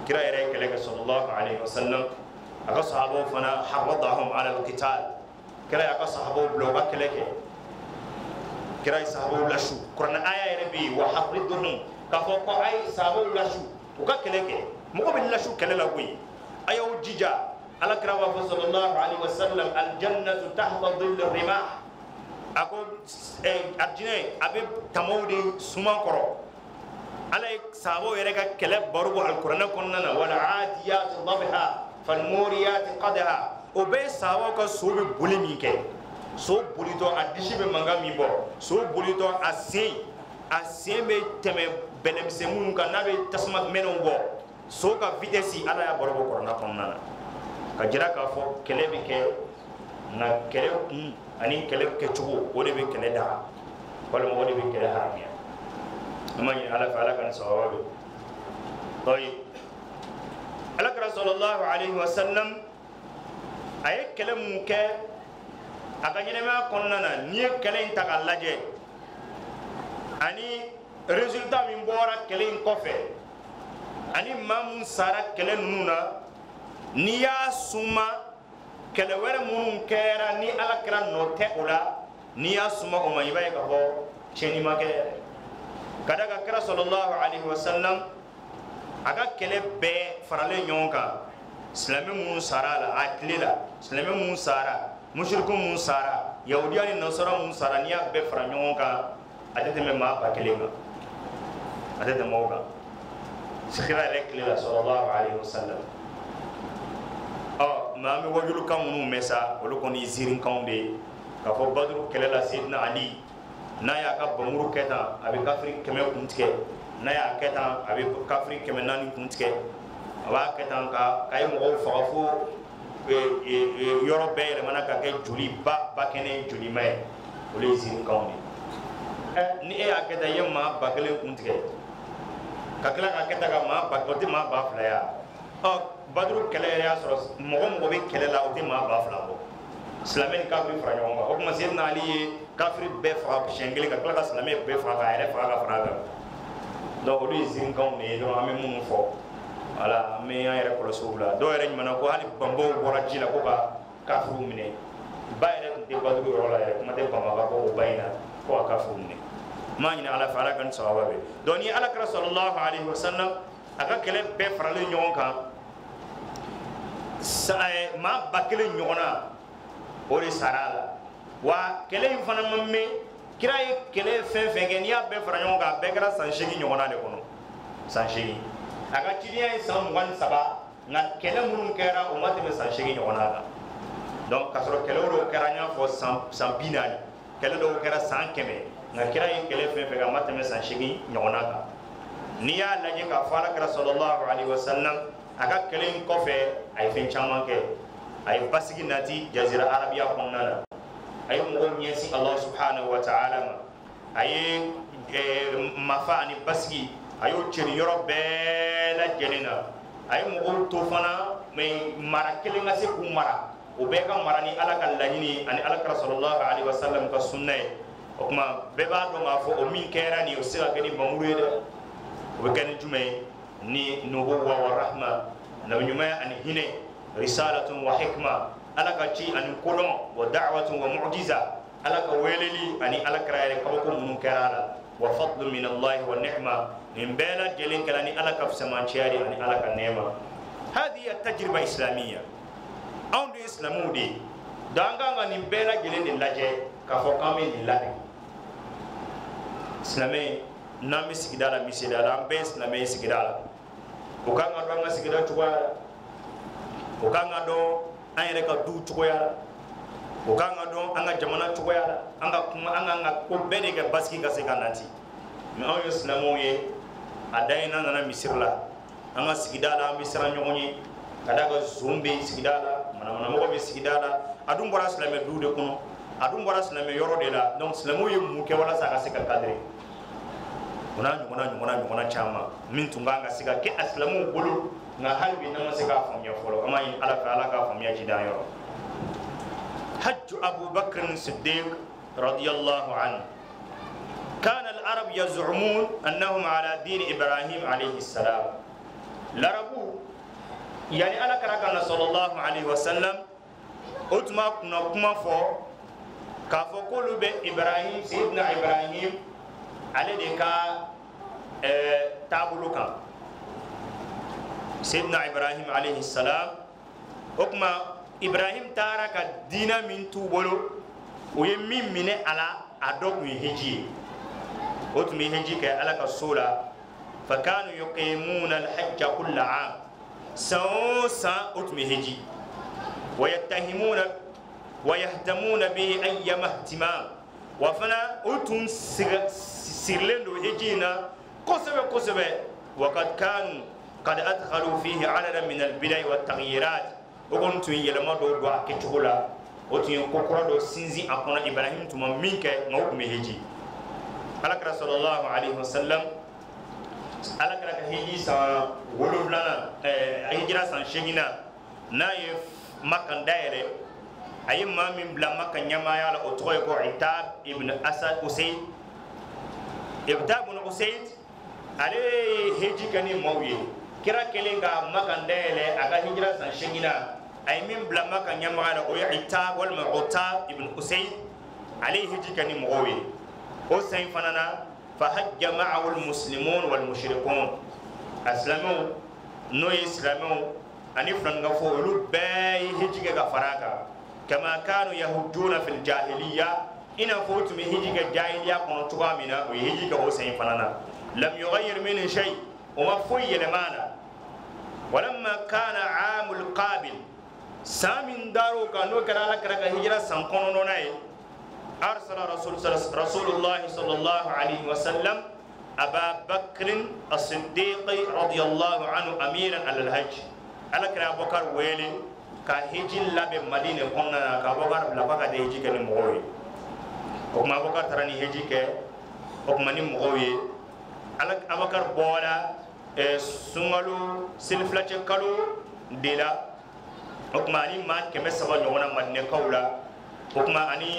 kira yere kele ka sallallahu alaihi wasallam aka sahabo fana hawadahum ala alqital kira aka sahabo bloga kele ke kira sahabo lashu qur'an aya yere bi wa haridhum ka fo ko ay sahabo lashu o ka kele ke mo ko be lashu kele la koy ayo jija ala kira wa sallallahu alaihi wasallam al jannatu tahta dhill ar rimah ako arjine abe tamawdi suman koro ala sabo yere ka kele barugo alqur'ana konnana wal adiyat dhabha fal muriyat qadha o be sabo ka sobe bulimi ke so bulito adishi be manga mi bo so bulito asin be teme belemse mun ka nabe tasmat menon bo so ka vitesse ala ya barugo qur'ana konnana ka jira ka fo kele be ke na kele ani kele ke chugo o de be kele da wala mo de be kele haramiya amani ala fa ala kan sawabe toy ala ka sallallahu alaihi wasallam ay kele mu ke aka nyine ma konnana ni kele inta ka laje ani resultat min bora kele in kofe ani mamun sara kele nuna ni ya suma kele were munun kera ni ala kira note ola ni ya suma o mai bai ka ho cheni make kada ka kira sallallahu alaihi wasallam aga kele be farale nyonka islami mun sara la atlila islami mun sara mushriku mun sara yahudiya ni nasara mun sara ni ya be fara nyonka adete me ma ba kele ma adete mo ga sikhira rekli sallallahu alaihi wasallam maami wajulu kan munu mesa olu koni zirin kan be ka fo badru kelela sidna ali na ya ka bamuru keta abi kafri keme kuntike na ya keta abi kafri keme nani kuntike aba keta ka kay mo fa fo yoro be le manaka ke juli ba kene juli mai olu zirin kan be ni e ya keta yemma bakale kuntike ka kala ka keta ka ma bakoti ma ba fla ya badru kele ya soro mo be kele la o te ma ba fla bo islamen kafri fra nyonga o kuma sidna ali kafri be fra shengeli ka kala islamen be fra ga ere fra ga fra ga do o li zin kan ne do ame mun fo ala me ya ere ko sobla do ere nyama ko hali bambo bora jila ko ka kafru mine ba ere de badru rola ere kuma de bamba ba ko bayina ko kafru mine ma ina ala fa ala kan sawabe do ni ala ka sallallahu alaihi wasallam aga kele be fra le nyonga ma bakele nyona ori sarala wa kele fana mamme kiraye kele fenfenge ni abbe fara nyonga be gara sanshigi nyona le kono sanshigi aga kiriya san wan saba na kele mun kera o mate be sanshigi nyona ga donc kasoro kele ro kera nya fo san binani kele do kera san keme na kiraye kele fenfenge mate be sanshigi nyona ga ni ya laje ka fara kara sallallahu alaihi wasallam aga kelen kofe ay fen chaman ke ay basigi nati jazira arabia konnana ay mo nyesi allah subhanahu wa ta'ala ma ay mafani basigi ayo chiri yoro bela jelena ay mo to fana me mara kelen ngase ku mara o be ka mara ni ala kan lahini ani ala ka sallallahu alaihi wasallam ka sunna o kuma be ba do ma fo o min kera ni o sira ke ni bamurede o be kan jume ni nubuwa wa rahma nabi nyuma an hine risalatun wa hikma alaka ci an kolon wa da'watun wa mu'jiza alaka weleli ani alaka rayle kawko munun kala wa fadlu min allah wa ni'ma min bala jelin kala ni alaka fsaman ciari ani alaka nema hadi at-tajriba islamiyya on de islamudi danga ngani bela jelin de laje ka fo kame ni lade islamé nami sigidala misidala ambe islamé sigidala o kanga do nga sigida tuwa o kanga do ayere ka du tuwa o kanga do anga jamana tuwa anga kuma anga ko bede ga baski ga se kanati me on islamo ye adaina na misirla anga sigidala misira nyonyi kadaga zumbi sigidala mana mo be sigidala adum bora islamé du de kuno adum bora islamé yoro de la donc islamo ye mu ke wala sa ga se ka kadre nyona chama min tunganga siga ke aslamu bulu na halbi na masika famya folo kama in ala ka famya jidayo hajj abu bakr as-siddiq radiyallahu anhu كان العرب يزعمون أنهم على دين إبراهيم عليه السلام لربو يعني على كركنا صلى الله عليه وسلم أتما كنا فو كافو كل بإبراهيم سيدنا إبراهيم على ديكا تابلوكا سيدنا إبراهيم عليه السلام أكما إبراهيم تارك الدين من توبلو ويمين من على أدوك من هجي وتمي هجي كألا كسولا فكانوا يقيمون الحج كل عام سوسا أتمي هجي ويهتمون به أيام اهتمام وفنا أتم سيرلندو هجينا قصبة وقد كانوا قد أدخلوا فيه عددا من البدع والتغييرات وكنتم يلمدوا دعاء كتشولا وتين كوكرادو سينزي أكونا إبراهيم تما مينك نوك مهجي ألك رسول الله عليه وسلم ألك رك هجي سان ولولانا هجرا سان شيغينا نايف مكان دايره أي ما من بلا مكان يما يالا أتوي كو عتاب ابن أسد أسيد عتاب بن أسيد عليه هجي كني مويه كرا كلينغا مكان دايره أكا هجرا سان شيغينا أي من بلا مكان يما يالا أوي عتاب والمعتاب ابن أسيد عليه هجي كني مويه حسين فنانا فحج معه المسلمون والمشركون أسلموا نو إسلاموا أن يفرنغ فولو باي هجيك غفراكا كما كانوا يهجون في الجاهلية إن فوت من هجيك الجاهلية كنوا تغامنا ويهجيك حسين فنانا لم يغير منه شيء وما فوي لمانا ولما كان عام القابل سامن دارو كانوا كرالك رك هجرة سنكونو نوناي أرسل رسول الله صلى الله عليه وسلم أبا بكر الصديق رضي الله عنه أميرا على الحج على كرا بكر ويلي كهجي لب مدينة كنا كبكر لبكر دهجي كن مغوي وكما بكر تراني هجي ك وكما ني مغوي على أبكر بولا سونغالو سلفلة كالو ديلا وكما ني ما كمسوا نونا مدينة كولا وكما أني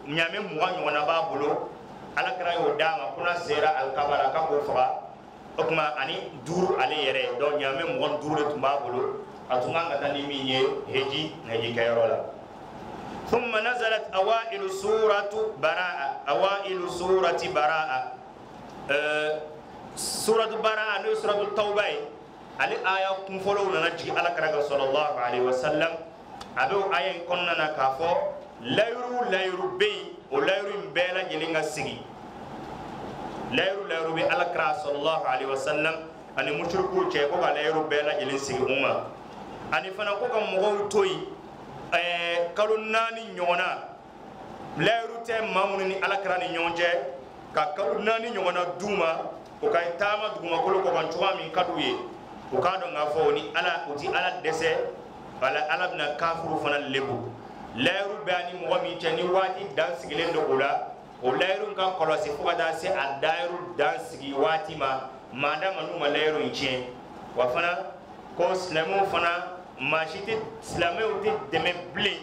nyame muwa nyona ba bolo ala kra yo dama kuna sera al kabara ka ko fa okuma ani duru ale yere do nyame muwa duru to ba bolo atunga ngata ni minye heji ngaji kayrola thumma nazalat awailu suratu baraa suratu baraa no suratu tauba ali aya kum folo na naji ala kra sallallahu alaihi wasallam ado ayen konna na kafo layru be o layru mbela jelinga sigi layru be alakra sallallahu alaihi wasallam ani mushriku che ko ga layru bela jelin sigi umma ani fana ko ga mo toyi kalon nani nyona layru te mamuni ni alakra ni nyonje ka kalon nani nyona duma ko kay tama duma ko ko kan tuwa min kaduye ko ka do ngafo ni ala uti ala dese wala alabna kafuru fana lebu layru bani mo mi tani wati dan sigile ndo ola o layru kan kolosi fuka da se adairu dan sigi wati ma manda manu ma layru nche wa fana ko islamu fana mashite islamu te deme bli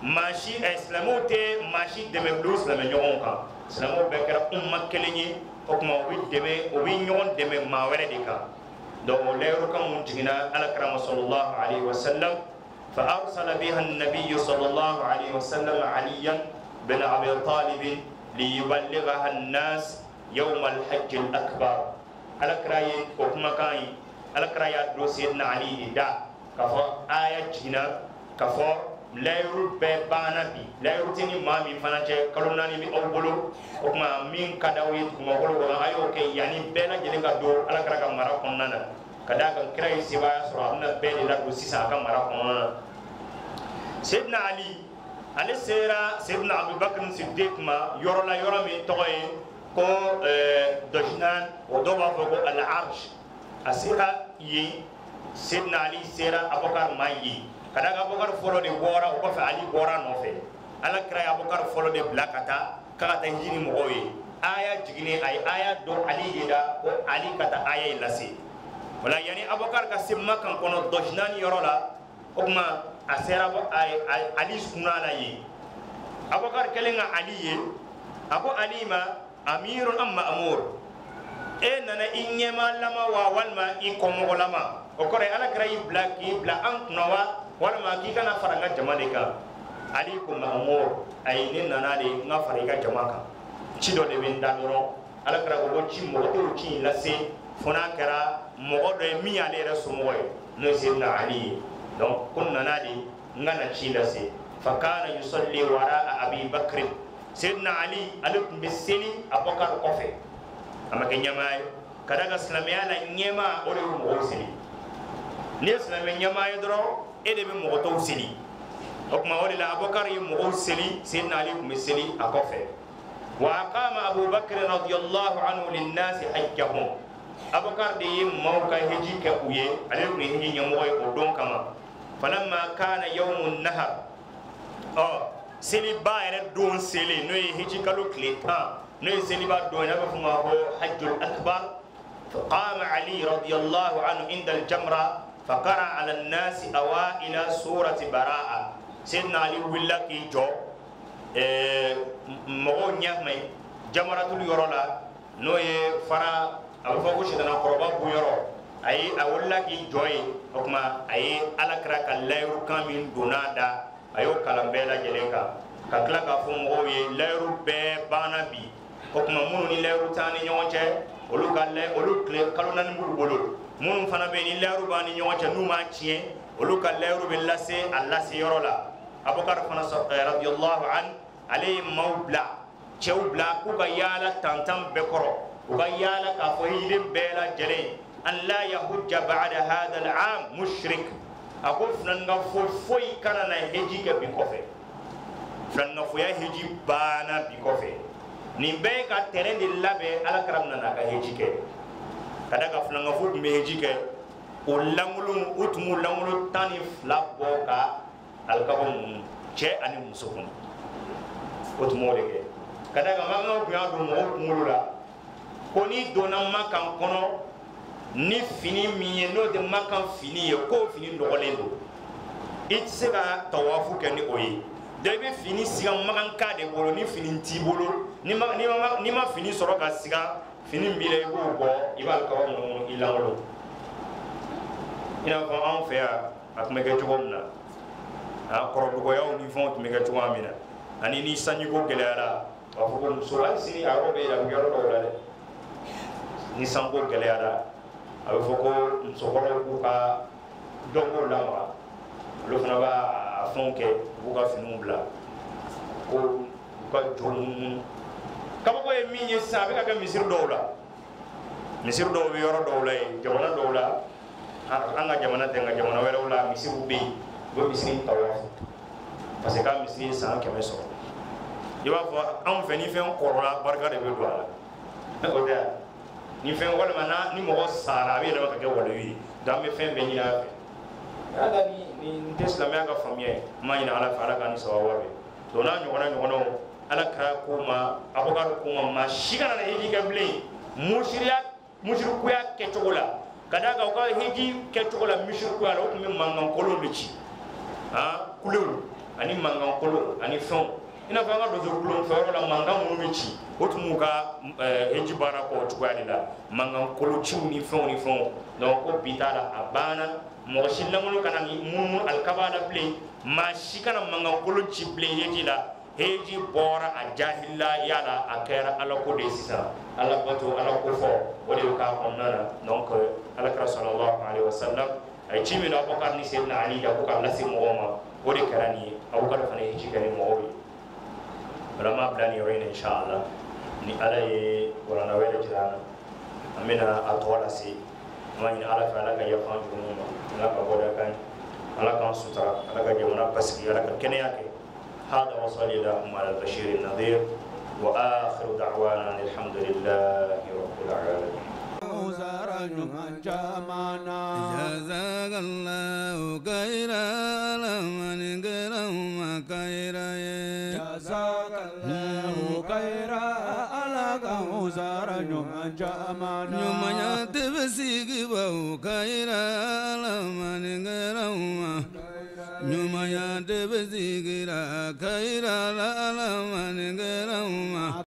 mashi islamu te mashi deme blu islamu nyon kan islamu be kera umma kelenyi o kuma wi deme o wi nyon deme ma were de kan do layru kan mun tigina ala karama sallallahu alaihi wasallam فأرسل بها النبي صلى الله عليه وسلم عليا بن أبي طالب ليبلغها الناس يوم الحج الأكبر على كراي وكمكاي على كراي سيدنا علي دا كفو آية جنا كفو لا يرد ببانا بي لا يرتني ما من فناجة كلوناني بي أولو وكما من كداوي كما أولو أيو كي يعني بنا جلنا دو على كراي مرا كوننا كذا كراي سبايا سرعنا بين لا دوسيسا كمرا كوننا سيدنا علي سيرا سيدنا أبو بكر الصديق ما يورلا يورمي توي كو دجنان ودوبا فوق العرش أسيرا سيدنا علي سيرا أبو بكر ما كذا أبو بكر فلو دي بورا وكفى علي بورا نوفي على كراي أبو بكر فلو دي بلاكتا كاتا هجيني مغوي آية جيني أي آية دو علي يدا علي كتا آية لسي ولا يعني أبو بكر كسيما كان كونو دجنان يورلا وكما asera ali sunana yi abakar kelenga ali abo alima amirun amma amur nana inyema lama wa walma ikomo lama okore ala krai blaki bla anknawa walma ki kana faranga jamalika ali ko ma'mur ayne nana de nga faranga jamaka cido de ben damiro ala kra go ci mo to ci lase fona kara mo do mi ale rasul moy no sidna ali donc kun nana di ngana ci lase فكان يصلي وراء أبي بكر سيدنا علي ألف بسلي أبو بكر قفه أما كنيما كذا سلامي على نيما أولي مغسلي نسلامي نيما يدرو إدي بمغتوسلي حكم أولي أبو بكر مغسلي سيدنا علي مسلي أقفه وأقام أبو بكر رضي الله عنه للناس حجهم أبو بكر دي موكا هجي كأويه عليه هجي يموي أدون كما فلما كان يوم النهر سيلي باير دون سيلي نوي هجي كالو كليتا نوي سيلي با دون يبفما هو حج الأكبر فقام علي رضي الله عنه عند الجمرة فقرأ على الناس أوائل سورة براءة سيدنا علي ولاكي جو مغو نيامي جمرة اليورولا نوي فرا أبو فوقش دنا قربا بيورو أي أولاكي جوي حكما أي ألكرا كاللايرو كامين دونادا أيو كالامبيلا جلنكا كاكلا كافو مغوي لايرو بي بانا بي حكما مونو ني لايرو تاني نيوانچه ولو كالله ولو كالو نانبول بولو مونو فانا بي ني لايرو باني نيوانچه نوما تشين ولو كاللايرو بلاسي اللاسي يورولا أبو بكر رضي الله عنه عليه موبلا تشوبلا كوكا يالا تانتام بكرو كوكا يالا كافويدين بيلا جلين أن لا يحج بعد هذا العام مشرك أقول فلان فوي كان هجي بكوفي فلان فوي هجي بانا بكوفي نيمبي كاترين دي لابي على كرامنا ناكا هجي كي كذا فلان فوي مهجي كي ولامولو أتمو لامولو تاني فلابوكا الكابون شيء أني مسوكم أتمو لك كذا كمان ما بيعدو مولولا كوني دونا ما كان كونو ni fini mi no de makan fini ye ko fini ndogolen do it se ka tawafu ke ni oyi de be fini siga makan ka de bolo ni fini ti bolo ni ma fini soro ka siga fini mbile ko go ibal ka wono ilawlo ina ko an fe ya akme ke jogomna a koro do yaw ni font me ke jogamina ani ni sanyi ko gelala wa ko so al sini a robe ya ngero do la de ni sango gelala abe foko musokoro ku ka dongo lamra lo fana ba fonke bu ka finu bla ko ka jom kaba ko e minye sabe ka misir dowla be yoro dowla e jamana dowla anga jamana tenga jamana wala wala misir be bo misir tawaf parce que ka misir san keme so iba fo am feni fen korora barka de be do ala o da ni fen wala mana ni mo sara be da ka wala wi da me fen be ni na ada ni tesla me ga famie ma ina ala fara kan so wabe to na nyono ala ka kuma abokar kuma ma shigana na hiji ga ble mushriku ya ke chogola kada ga ka hiji ke chogola mushriku ya ko me mangan kolo bici ha kuleu ani mangan kolo ani fon ina fanga do kulo fero la mangan mu bici otumu ka hiji bara ko chugani la mangan kolo chiuni fon ni fon donc ko bitala abana mo shillamu kana mun alkabala play ma shikana mangan kolo chi play hiji la hiji bora a jahilla yala akera ala ko de sisa ala bato ala ko fo wodi ka onnana donc ala kra sallallahu alaihi wasallam ay chimi do abokar ni sayyidina ali da ko Allah simu goma wodi karani abokar fane hiji kani mo wi rama blani yoyin inshallah ni ala ye wala na wele jirana amina atwala si mani ala fa ala ga yafan jumu ala ka boda kan ala kan sutra ala ga jamana paski ala ka kene yake hada wa sallallahu ala al-bashir an-nadhir wa akhiru da'wana alhamdulillahi rabbil alamin jazakallahu khairan man garama khairan jazakallahu khairan ala kausara nyumanya tebsigi bau khairan man garama nyumanya tebsigi ra khairan man garama